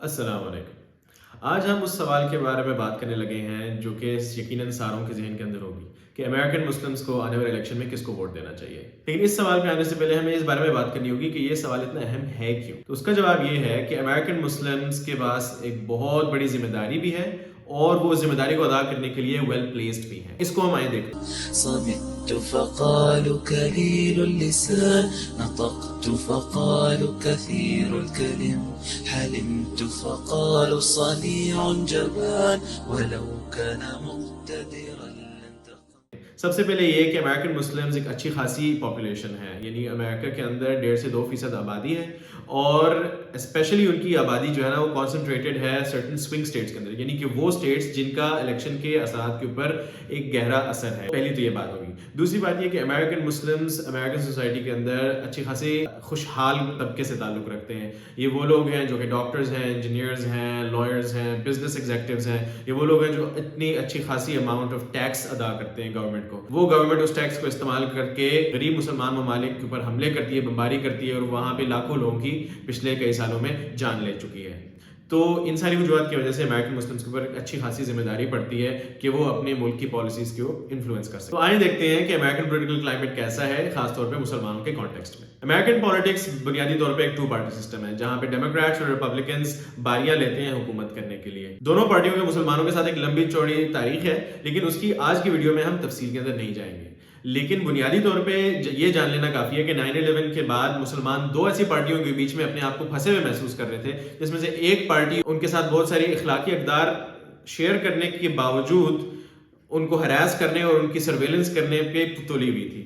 السلام علیکم۔ آج ہم اس سوال کے بارے میں بات کرنے لگے ہیں جو کہ یقیناً ساروں کے ذہن کے اندر ہوگی کہ امریکن مسلمز کو آنے والے الیکشن میں کس کو ووٹ دینا چاہیے۔ لیکن اس سوال پہ آنے سے پہلے ہمیں اس بارے میں بات کرنی ہوگی کہ یہ سوال اتنا اہم ہے کیوں۔ تو اس کا جواب یہ ہے کہ امریکن مسلمز کے پاس ایک بہت بڑی ذمہ داری بھی ہے اور وہ ذمہ داری کو ادا کرنے کے لیے ویل پلیسڈ بھی ہیں۔ اس کو ہم آئیں دیکھیں۔ صمت فقالوا كليل اللسان نطقت فقالوا كثير الكلم حلمت فقالوا صنيع جبان ولو كان مقتدرا لانتقم۔ سب سے پہلے یہ کہ امریکن مسلمز ایک اچھی خاصی پاپولیشن ہے، یعنی امریکہ کے اندر 1.5 سے 2% آبادی ہے اور اسپیشلی ان کی آبادی جو ہے نا وہ کانسنٹریٹڈ ہے سرٹن سوئنگ سٹیٹس کے اندر، یعنی کہ وہ سٹیٹس جن کا الیکشن کے اثرات کے اوپر ایک گہرا اثر ہے۔ پہلی تو یہ بات ہوگی۔ دوسری بات یہ کہ امریکن مسلمز امریکن سوسائٹی کے اندر اچھی خاصی خوشحال طبقے سے تعلق رکھتے ہیں۔ یہ وہ لوگ ہیں جو کہ ڈاکٹرز ہیں، انجینئرز ہیں، لائرز ہیں، بزنس ایگزیکٹوز ہیں۔ یہ وہ لوگ ہیں جو اتنی اچھی خاصی اماؤنٹ آف ٹیکس ادا کرتے ہیں گورنمنٹ کو۔ وہ گورنمنٹ اس ٹیکس کو استعمال کر کے غریب مسلمان ممالک کے اوپر حملے کرتی ہے، بمباری کرتی ہے اور وہاں پہ لاکھوں لوگوں کی پچھلے کئی سالوں میں جان لے چکی ہے۔ تو ان ساری وجوہات کی وجہ سے امریکن مسلمز کے اوپر ایک اچھی خاصی ذمہ داری پڑتی ہے کہ وہ اپنے ملک کی پالیسیز کو انفلوئنس کر سکیں۔ تو آئیں دیکھتے ہیں کہ امریکن پولیٹیکل کلائمیٹ کیسا ہے، خاص طور پہ مسلمانوں کے کانٹیکسٹ میں۔ امریکن پالیٹکس بنیادی طور پہ ایک 2 پارٹی سسٹم ہے جہاں پہ ڈیموکریٹس اور ریپبلکنز باریاں لیتے ہیں حکومت کرنے کے لیے۔ دونوں پارٹیوں کے مسلمانوں کے ساتھ ایک لمبی چوڑی تاریخ ہے، لیکن اس کی آج کی ویڈیو میں ہم تفصیل کے اندر نہیں جائیں گے۔ لیکن بنیادی طور پہ یہ جان لینا کافی ہے کہ 9/11 کے بعد مسلمان 2 ایسی پارٹیوں کے بیچ میں اپنے آپ کو پھنسے ہوئے محسوس کر رہے تھے، جس میں سے ایک پارٹی ان کے ساتھ بہت ساری اخلاقی اقدار شیئر کرنے کے باوجود ان کو ہراس کرنے اور ان کی سرویلنس کرنے پہ تلی ہوئی تھی۔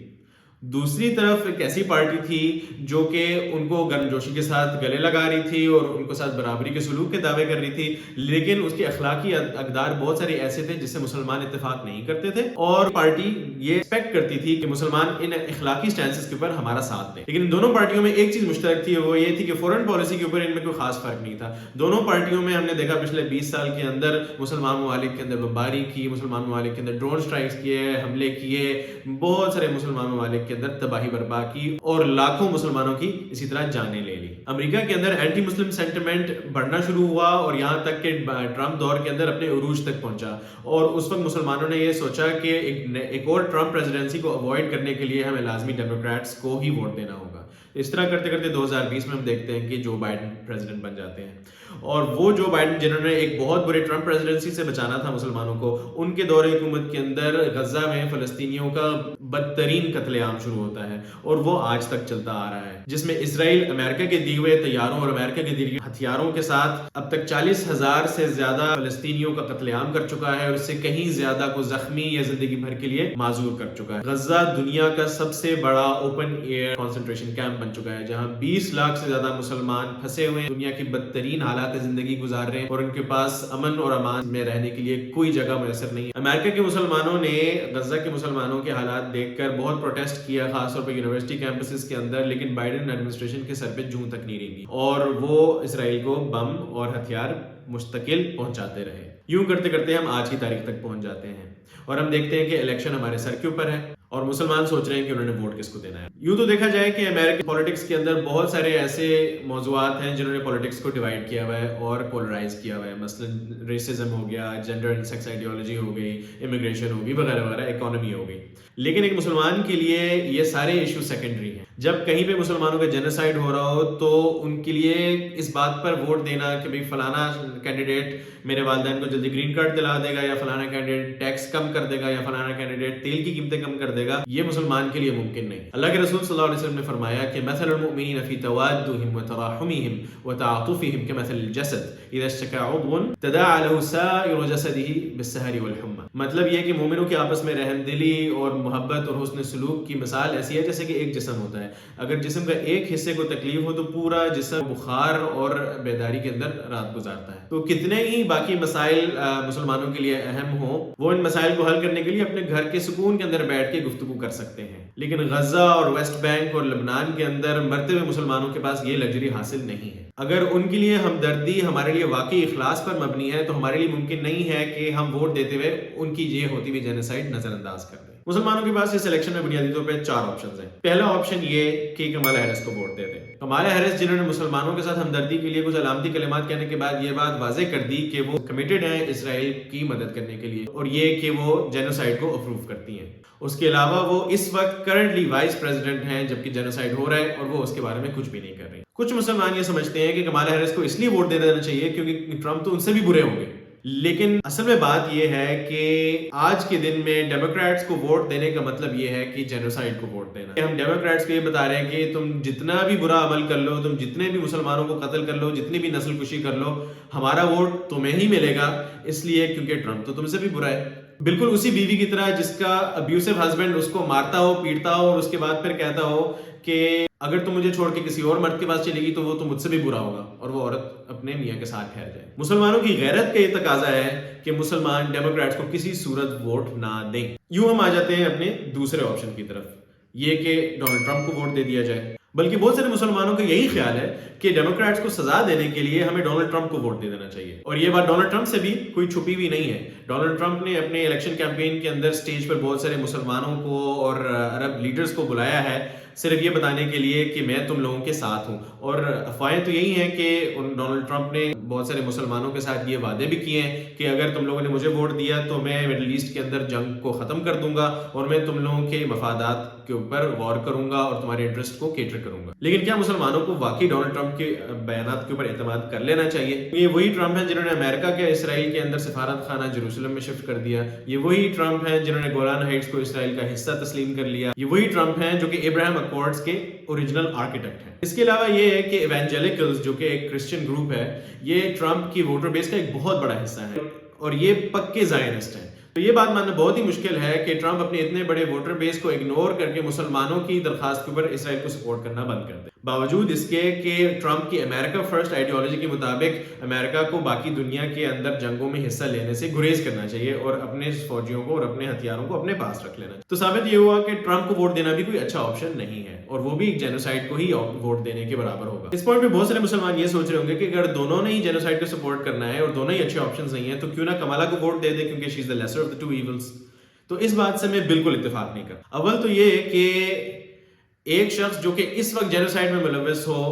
دوسری طرف ایک ایسی پارٹی تھی جو کہ ان کو گرمجوشی کے ساتھ گلے لگا رہی تھی اور ان کے ساتھ برابری کے سلوک کے دعوے کر رہی تھی، لیکن اس کے اخلاقی اقدار بہت سارے ایسے تھے جس سے مسلمان اتفاق نہیں کرتے تھے، اور پارٹی یہ ایکسپیکٹ کرتی تھی کہ مسلمان ان اخلاقی سٹینسز کے اوپر ہمارا ساتھ دیں۔ لیکن ان دونوں پارٹیوں میں ایک چیز مشترک تھی، وہ یہ تھی کہ فورن پالیسی کے اوپر ان میں کوئی خاص فرق نہیں تھا۔ دونوں پارٹیوں میں ہم نے دیکھا پچھلے 20 سال کے اندر مسلمان ممالک کے اندر بمباری کی، مسلمان ممالک کے اندر ڈرون سٹرائکس کیے، حملے کیے، بہت سارے مسلمان ممالک کے اندر تباہی برپا کی اور لاکھوں مسلمانوں کی اسی طرح جانیں لے لی۔ امریکہ کے اندر اینٹی مسلم سینٹیمنٹ بڑھنا شروع ہوا اور یہاں تک کہ ٹرمپ دور کے اندر اپنے عروج تک پہنچا، اور اس وقت مسلمانوں نے یہ سوچا کہ ایک اور ٹرمپ پریزیڈنسی کو اوائڈ کرنے کے لیے ہمیں لازمی ڈیموکریٹس کو ہی ووٹ دینا ہوگا۔ اس طرح کرتے کرتے 2020 میں ہم دیکھتے ہیں کہ جو بائیڈن پریزیڈنٹ بن جاتے ہیں، اور وہ جو بائیڈن جنہوں نے ایک بہت بڑے ٹرمپ پریزیڈنسی سے بچانا تھا مسلمانوں کو، ان کے دور حکومت کے اندر غزہ میں فلسطینیوں کا بدترین قتل عام شروع ہوتا ہے اور وہ آج تک چلتا آ رہا ہے، جس میں اسرائیل امریکہ کے دیے ہوئے طیاروں اور امریکہ کے دیے ہوئے ہتھیاروں کے ساتھ اب تک 40,000 سے زیادہ فلسطینیوں کا قتل عام کر چکا ہے اور اس سے کہیں زیادہ کو زخمی یا زندگی بھر کے لیے معذور کر چکا ہے۔ غزہ دنیا کا سب سے بڑا اوپن ایئر کنسنٹریشن کیمپ بن چکا ہے جہاں 20 لاکھ سے زیادہ مسلمان پھنسے ہوئے ہیں، دنیا کی بدترین حالات زندگی گزار رہے ہیں اور ان کے پاس امن اور امان میں رہنے کے لیے کوئی جگہ میسر نہیں ہے۔ امریکہ کے مسلمانوں نے غزہ کے مسلمانوں کے حالات دیکھ کر بہت پروٹیسٹ کیا، خاص طور پہ یونیورسٹی کیمپسز کے اندر، لیکن بائیڈن ایڈمنسٹریشن کے سر پہ جوں تک نہیں رہی اور وہ اسرائیل کو بم اور ہتھیار مستقل پہنچاتے رہے۔ یوں کرتے کرتے ہم آج کی تاریخ تک پہنچ جاتے ہیں اور ہم دیکھتے ہیں کہ الیکشن ہمارے سر کے اوپر ہے اور مسلمان سوچ رہے ہیں کہ انہوں نے ووٹ کس کو دینا ہے۔ یوں تو دیکھا جائے کہ امریکی پولیٹکس کے اندر بہت سارے ایسے موضوعات ہیں جنہوں نے پولیٹکس کو ڈیوائڈ کیا ہوا ہے اور پولرائز کیا ہوا ہے، مثلا ریسزم ہو گیا، جینڈر اینڈ سیکس آئیڈیالوجی ہو گئی، امیگریشن ہوگی، وغیرہ وغیرہ، اکانومی ہو گئی۔ لیکن ایک مسلمان کے لیے یہ سارے ایشو سیکنڈری ہیں۔ جب کہیں پہ مسلمانوں کا جینوسائیڈ ہو رہا ہو تو ان کے لیے اس بات پر ووٹ دینا کہ بھئی فلانا کینڈیڈیٹ میرے والدین کو جلدی گرین کارڈ دلا دے گا، یا فلانا کینڈیڈیٹ ٹیکس کم کر دے گا، یا فلانا کینڈیڈیٹ تیل کی قیمتیں کم کر دے گا، یہ مسلمان کے لیے ممکن نہیں۔ اللہ کے رسول صلی اللہ علیہ وسلم نے فرمایا کہ مثل المؤمنین فی توادہم وتراحمہم وتعاطفہم کمثل الجسد اذا اشتکى عضو تداعى له سائر جسده بالسہر والحمى۔ مطلب یہ کہ مومنوں کے آپس میں رحم دلی اور محبت اور حسن سلوک کی مثال ایسی ہے جیسے کہ ایک جسم ہوتا ہے، اگر جسم کا ایک حصے کو تکلیف ہو تو پورا جسم بخار اور بیداری کے اندر رات گزارتا ہے۔ تو کتنے ہی باقی مسائل مسلمانوں کے لیے اہم ہوں، وہ ان مسائل کو حل کرنے کے لیے اپنے گھر کے سکون کے اندر بیٹھ کے گفتگو کر سکتے ہیں، لیکن غزہ اور ویسٹ بینک اور لبنان کے اندر مرتے ہوئے مسلمانوں کے پاس یہ لگژری حاصل نہیں ہے۔ اگر ان کے لیے ہمدردی ہمارے لیے واقعی اخلاص پر مبنی ہے تو ہمارے لیے ممکن نہیں ہے کہ ہم ووٹ دیتے ہوئے ان کی یہ ہوتی ہوئی جینوسائیڈ نظر انداز کر دیں۔ مسلمانوں کے پاس اس الیکشن میں بنیادی طور پہ 4 آپشنز ہیں. پہلا آپشن یہ کہ کمالا ہیرس کو ووٹ دے دیں. کمالا ہیرس جنہوں نے مسلمانوں کے ساتھ ہمدردی کے لیے کچھ علامتی کلمات کہنے کے بعد یہ بات واضح کر دی کہ وہ کمیٹڈ ہیں اسرائیل کی مدد کرنے کے لیے اور یہ کہ وہ جینوسائیڈ کو اپروو کرتی ہیں. اس کے علاوہ وہ اس وقت کرنٹلی وائس پریزیڈنٹ ہیں جبکہ جینوسائیڈ ہو رہا ہے اور وہ اس کے بارے میں کچھ بھی نہیں کر رہی. کچھ مسلمان یہ سمجھتے ہیں کہ کمالا ہیرس کو اس لیے ووٹ دے دینا چاہیے کیونکہ ٹرمپ تو ان سے بھی برے ہوں گے. لیکن اصل میں بات یہ ہے کہ آج کے دن میں ڈیموکریٹس کو ووٹ دینے کا مطلب یہ ہے کہ جینوسائیڈ کو ووٹ دینا. ہم ڈیموکریٹس کو یہ بتا رہے ہیں کہ تم جتنا بھی برا عمل کر لو, تم جتنے بھی مسلمانوں کو قتل کر لو, جتنی بھی نسل کشی کر لو, ہمارا ووٹ تمہیں ہی ملے گا, اس لیے کیونکہ ٹرمپ تو تم سے بھی برا ہے. بالکل اسی بیوی کی طرح جس کا ابیوسو ہسبینڈ اس کو مارتا ہو, پیٹتا ہو اور اس کے بعد پھر کہتا ہو کہ اگر تم مجھے چھوڑ کے کسی اور مرد کے پاس چلے گی تو وہ تو مجھ سے بھی برا ہوگا, اور وہ عورت اپنے میاں کے ساتھ ٹھہر جائے. مسلمانوں کی غیرت کا یہ تقاضا ہے کہ مسلمان ڈیموکریٹس کو کسی صورت ووٹ نہ دیں. یوں ہم آ جاتے ہیں اپنے دوسرے آپشن کی طرف, یہ کہ ڈونلڈ ٹرمپ کو ووٹ دے دیا جائے. بلکہ بہت سارے مسلمانوں کا یہی خیال ہے کہ ڈیموکریٹس کو سزا دینے کے لیے ہمیں ڈونلڈ ٹرمپ کو ووٹ دے دینا چاہیے. اور یہ بات ڈونلڈ ٹرمپ سے بھی کوئی چھپی ہوئی نہیں ہے. ڈونلڈ ٹرمپ نے اپنے الیکشن کیمپین کے اندر سٹیج پر بہت سارے مسلمانوں کو اور عرب لیڈرز کو بلایا ہے صرف یہ بتانے کے لیے کہ میں تم لوگوں کے ساتھ ہوں. اور افواہیں تو یہی ہیں کہ ڈونلڈ ٹرمپ نے بہت سارے مسلمانوں کے ساتھ یہ وعدے بھی کیے ہیں کہ اگر تم لوگوں نے مجھے ووٹ دیا تو میں مڈل ایسٹ کے اندر جنگ کو ختم کر دوں گا اور میں تم لوگوں کے مفادات کے اوپر غور کروں گا اور تمہارے انٹرسٹ کو کیٹر کروں گا. لیکن کیا مسلمانوں کو واقعی ڈونلڈ ٹرمپ کے بیانات کے اوپر اعتماد کر لینا چاہیے؟ یہ وہی ٹرمپ ہیں جنہوں نے امریکہ کے اسرائیل کے اندر سفارت خانہ جیروسلم میں شفٹ کر دیا. یہ وہی ٹرمپ ہیں جنہوں نے گولان ہائٹس کو اسرائیل کا حصہ تسلیم کر لیا. یہ وہی ٹرمپ ہیں جو کہ ابراہیم اکارڈز کے اوریجنل آرکیٹیکٹ ہیں. اس کے علاوہ یہ ہے کہ ایونجیلیکلز جو کہ ایک کرسچن گروپ ہے, یہ ٹرمپ کی ووٹر بیس کا ایک بہت بڑا حصہ ہے اور یہ پکے زائنسٹ ہیں. تو یہ بات ماننا بہت ہی مشکل ہے کہ ٹرمپ اپنے اتنے بڑے ووٹر بیس کو اگنور کر کے مسلمانوں کی درخواست کے اوپر اسرائیل کو سپورٹ کرنا بند کر دے. باوجود اس کے کہ ٹرمپ کی امریکہ فرسٹ آئیڈیالوجی کے مطابق امریکہ کو باقی دنیا کے اندر جنگوں میں حصہ لینے سے گریز کرنا چاہیے اور اپنے فوجیوں کو اور اپنے ہتھیاروں کو اپنے پاس رکھ لینا. تو ثابت یہ ہوا کہ ٹرمپ کو ووٹ دینا بھی کوئی اچھا آپشن نہیں ہے اور وہ بھی جینوسائیڈ کو ہی ووٹ دینے کے برابر ہوگا. اس پوائنٹ پہ بہت سارے مسلمان یہ سوچ رہے ہوں گے کہ اگر دونوں نے ہی جینوسائیڈ کو سپورٹ کرنا ہے اور دونوں ہی اچھے آپشنز نہیں ہیں تو کیوں نہ کمالا کو ووٹ دے دے کیونکہ she is the lesser of the two evils. تو اس بات سے میں بالکل اتفاق نہیں کرتا. اول تو یہ کہ ایک شخص جو کہ اس وقت جینوسائیڈ میں ملوث ہو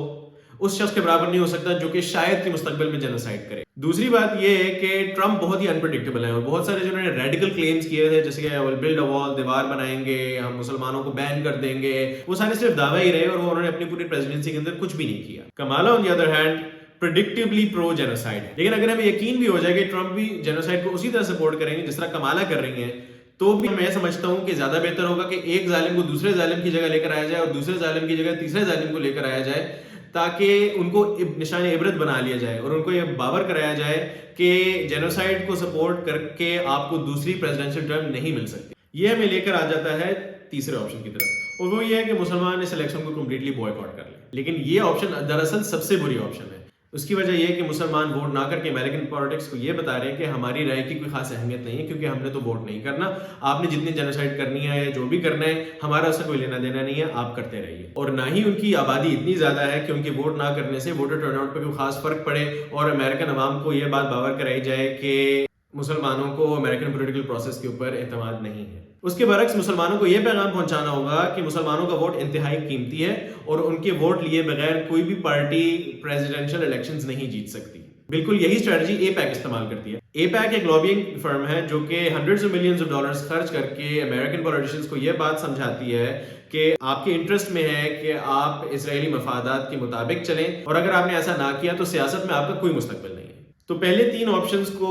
اس شخص کے برابر نہیں ہو سکتا جو کہ شاید کہ مستقبل میں جینوسائیڈ کرے. دوسری بات یہ ہے کہ ٹرمپ بہت ہی انپریڈکٹیبل ہے اور بہت سارے جنہوں نے ریڈیکل کلیمز کیے تھے جیسے کہ بلڈ اے وال, دیوار بنائیں گے, ہم مسلمانوں کو بین کر دیں گے, وہ سارے صرف دعوے ہی رہے اور انہوں نے اپنی پوری پریزیڈنسی کے اندر کچھ بھی نہیں کیا. Kamala on the other hand predictably pro genocide ہے. لیکن اگر ہمیں یقین بھی ہو جائے کہ ٹرمپ بھی جینوسائیڈ کو اسی طرح سپورٹ کریں گے جس طرح کمالا کر رہی ہیں تو بھی میں سمجھتا ہوں کہ زیادہ بہتر ہوگا کہ ایک ظالم کو دوسرے ظالم کی جگہ لے کر آیا جائے اور دوسرے ظالم کی جگہ تیسرے ظالم کو لے کر آیا جائے تاکہ ان کو نشان عبرت بنا لیا جائے اور ان کو یہ باور کرایا جائے کہ جینوسائیڈ کو سپورٹ کر کے آپ کو دوسری پریزیڈنشل ٹرم نہیں مل سکتی. یہ ہمیں لے کر آ جاتا ہے تیسرے آپشن کی طرف اور وہ یہ ہے کہ مسلمان اس الیکشن کو کمپلیٹلی بوائکاٹ کر لیں. لیکن یہ آپشن دراصل سب سے بری آپشن ہے. اس کی وجہ یہ ہے کہ مسلمان ووٹ نہ کر کے امریکن پالیٹکس کو یہ بتا رہے ہیں کہ ہماری رائے کی کوئی خاص اہمیت نہیں ہے کیونکہ ہم نے تو ووٹ نہیں کرنا, آپ نے جتنی جینوسائیڈ کرنی ہے جو بھی کرنا ہے ہمارا اس سے کوئی لینا دینا نہیں ہے, آپ کرتے رہیے. اور نہ ہی ان کی آبادی اتنی زیادہ ہے کہ ان کے ووٹ نہ کرنے سے ووٹر ٹرن آؤٹ پہ کوئی خاص فرق پڑے اور امریکن عوام کو یہ بات باور کرائی جائے کہ مسلمانوں کو امریکن پولیٹیکل پروسیس کے اوپر اعتماد نہیں ہے. اس کے برعکس مسلمانوں کو یہ پیغام پہنچانا ہوگا کہ مسلمانوں کا ووٹ انتہائی قیمتی ہے اور ان کے ووٹ لیے بغیر کوئی بھی پارٹی پریزیڈنشل الیکشنز نہیں جیت سکتی. بالکل یہی اسٹریٹجی اے پیک استعمال کرتی ہے. اے پیک ایک لابینگ فرم ہے جو کہ hundreds of millions of dollars خرچ کر کے امریکن پولیٹیشنز کو یہ بات سمجھاتی ہے کہ آپ کے انٹرسٹ میں ہے کہ آپ اسرائیلی مفادات کے مطابق چلیں اور اگر آپ نے ایسا نہ کیا تو سیاست میں آپ کا کوئی مستقبل نہیں ہے. تو پہلے 3 آپشنز کو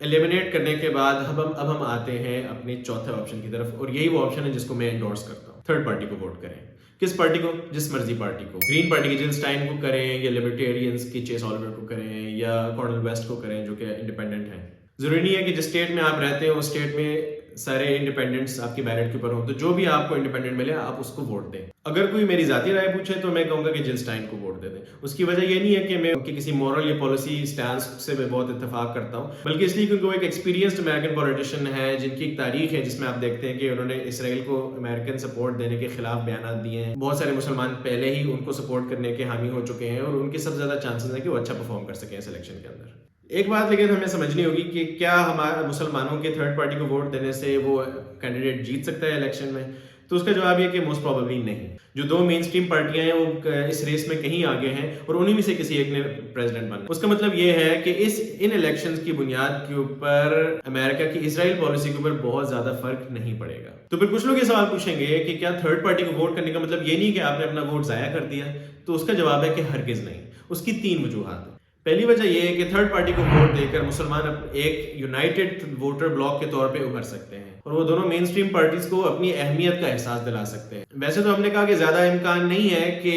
ایلیمینیٹ کرنے کے بعد اب ہم آتے ہیں اپنے چوتھے آپشن کی طرف اور یہی وہ آپشن ہے جس کو میں انڈورس کرتا ہوں. تھرڈ پارٹی کو ووٹ کریں. کس پارٹی کو؟ جس مرضی پارٹی کو. گرین پارٹی کی جل اسٹائن کو کریں یا لبرٹیرینز کی چیس آلبرٹ کو کریں یا کارنل ویسٹ کو کریں جو کہ انڈیپینڈنٹ ہیں. ضروری نہیں ہے کہ جس اسٹیٹ میں آپ رہتے ہیں اس اسٹیٹ میں سارے انڈیپینڈنٹس آپ کی بیلٹ کے اوپر ہوں, تو جو بھی آپ کو انڈیپینڈنٹ ملے آپ اس کو ووٹ دیں. اگر کوئی میری ذاتی رائے پوچھے تو میں کہوں گا کہ جل اسٹائن کو ووٹ دے دیں. اس کی وجہ یہ نہیں ہے کہ میں ان کی کسی مورل یا پالیسی اسٹانس سے میں بہت اتفاق کرتا ہوں, بلکہ اس لیے کیونکہ وہ ایک ایکسپیرینسڈ امریکن پولیٹیشین ہے جن کی ایک تاریخ ہے جس میں آپ دیکھتے ہیں کہ انہوں نے اسرائیل کو امریکن سپورٹ دینے کے خلاف بیانات دیے ہیں. بہت سارے مسلمان پہلے ہی ان کو سپورٹ کرنے کے حامی ہو چکے ہیں اور ان کے سب سے زیادہ چانسز ہیں کہ وہ اچھا پرفارم کر سکیں اس الیکشن کے اندر. ایک بات لیکن ہمیں سمجھنی ہوگی کہ کیا ہمارے مسلمانوں کے تھرڈ پارٹی کو ووٹ دینے سے وہ کینڈیڈیٹ جیت سکتا ہے الیکشن میں؟ تو اس کا جواب یہ کہ موسٹ پروبیبلی نہیں. جو دو مین اسٹریم پارٹیاں ہیں وہ اس ریس میں کہیں آگے ہیں اور انہی میں سے کسی ایک نے پریزیڈنٹ بننا. اس کا مطلب یہ ہے کہ ان الیکشنز کی بنیاد کے اوپر امریکہ کی اسرائیل پالیسی کے اوپر بہت زیادہ فرق نہیں پڑے گا. تو پھر کچھ لوگ یہ سوال پوچھیں گے کہ کیا تھرڈ پارٹی کو ووٹ کرنے کا مطلب یہ نہیں کہ آپ نے اپنا ووٹ ضائع کر دیا؟ تو اس کا جواب ہے کہ ہرگز نہیں. اس کی 3 وجوہات ہیں. پہلی وجہ یہ ہے کہ تھرڈ پارٹی کو ووٹ دے کر مسلمان ایک یونائٹڈ ووٹر بلاک کے طور پہ ابھر سکتے ہیں اور وہ دونوں مین اسٹریم پارٹیز کو اپنی اہمیت کا احساس دلا سکتے ہیں. ویسے تو ہم نے کہا کہ زیادہ امکان نہیں ہے کہ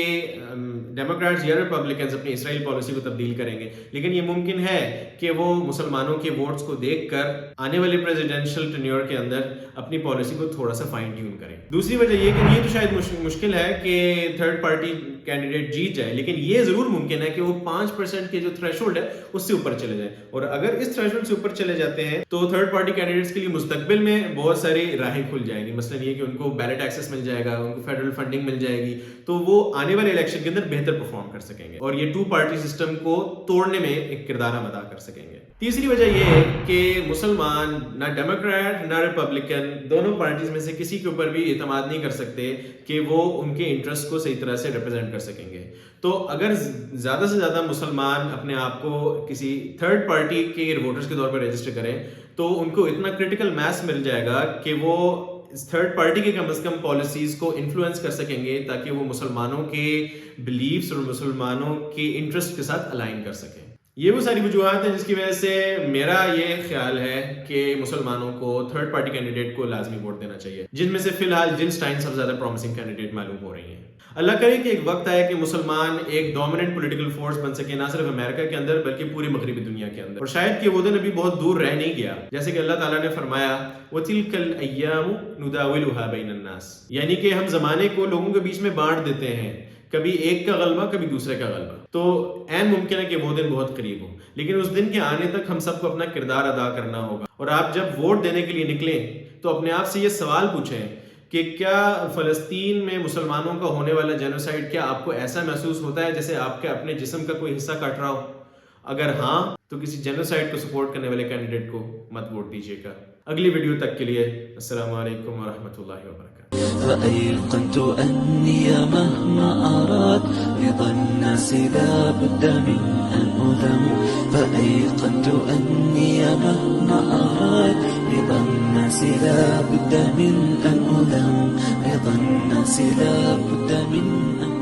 ڈیموکریٹس یا ریپبلکنز اپنی اسرائیل پالیسی کو تبدیل کریں گے، لیکن یہ ممکن ہے کہ وہ مسلمانوں کے ووٹس کو دیکھ کر آنے والے پریزیڈنشل ٹینیور کے اندر اپنی پالیسی کو تھوڑا سا فائن ٹیون کریں. دوسری وجہ یہ کہ یہ تو شاید مشکل ہے کہ تھرڈ پارٹی کینڈیڈیٹ جیت جائے، لیکن یہ ضرور ممکن ہے کہ وہ 5% کے جو تھریش ہولڈ ہے اس سے اوپر چلے جائیں. اور اگر اس تھریش ہولڈ سے اوپر چلے جاتے ہیں تو تھرڈ پارٹی کینڈیڈیٹس کے لیے مستقبل میں بہت ساری راہیں کھل جائیں گی. مثلا یہ کہ ان کو بیلٹ ایکسس مل جائے گا، ان کو فیڈرل فنڈنگ مل جائے گی، تو وہ آنے والے الیکشن کے اندر بہتر پرفارم کر سکیں گے اور یہ 2 پارٹی سسٹم کو توڑنے میں ایک کردار ادا کر سکیں گے. تیسری وجہ یہ ہے کہ مسلمان نہ ڈیموکریٹ نہ ریپبلکن دونوں پارٹیز میں سے کسی کے اوپر بھی اعتماد نہیں کر سکتے کہ وہ ان کے انٹرسٹ کو صحیح طرح سے ریپرزینٹ کر سکیں گے. تو اگر زیادہ سے زیادہ مسلمان اپنے آپ کو کسی تھرڈ پارٹی کے ووٹرز کے طور پر رجسٹر کریں تو ان کو اتنا کرٹیکل میس مل جائے گا کہ وہ اس تھرڈ پارٹی کے کم از کم پالیسیز کو انفلوئنس کر سکیں گے تاکہ وہ مسلمانوں کے بلیفس اور مسلمانوں کے انٹرسٹ کے ساتھ الائن کر سکیں. یہ وہ ساری وجوہات ہیں جس کی وجہ سے میرا یہ خیال ہے کہ مسلمانوں کو تھرڈ پارٹی کینڈیڈیٹ کو لازمی ووٹ دینا چاہیے، جن میں سے فی الحال جل اسٹائن سب سے زیادہ پرومسنگ کینڈیڈیٹ معلوم ہو رہی ہیں. اللہ کرے کہ ایک وقت آئے کہ مسلمان ایک ڈومیننٹ پولیٹیکل فورس بن سکے، نہ صرف امریکہ کے اندر بلکہ پوری مغربی دنیا کے اندر. اور شاید کہ وہ دن ابھی بہت دور رہ نہیں گیا، جیسے کہ اللہ تعالیٰ نے فرمایا وَتِلْكَ الْأَيَّامُ نُدَاوِلُهَا بَيْنَ النَّاسِ، یعنی کہ ہم زمانے کو لوگوں کے بیچ میں بانٹ دیتے ہیں، کبھی ایک کا غلبہ کبھی دوسرے کا غلبہ. تو عین ممکن ہے کہ وہ دن بہت قریب ہو، لیکن اس دن کے آنے تک ہم سب کو اپنا کردار ادا کرنا ہوگا. اور آپ جب ووٹ دینے کے لیے نکلیں تو اپنے آپ سے یہ سوال پوچھیں کہ کیا فلسطین میں مسلمانوں کا ہونے والا جینوسائیڈ کیا آپ کو ایسا محسوس ہوتا ہے جیسے آپ کے اپنے جسم کا کوئی حصہ کاٹ رہا ہو؟ اگر ہاں تو کسی جینوسائیڈ کو سپورٹ کرنے والے کینڈیڈیٹ کو مت ووٹ دیجیے گا. اگلی ویڈیو تک کے لیے السلام علیکم ورحمۃ اللہ وبرکاتہ. فأيقنت أني مهما أراد رضا الناس لا بد من أن أذم. فأيقنت أني مهما أراد رضا الناس لا بد من أن أذم. رضا الناس لا بد من أن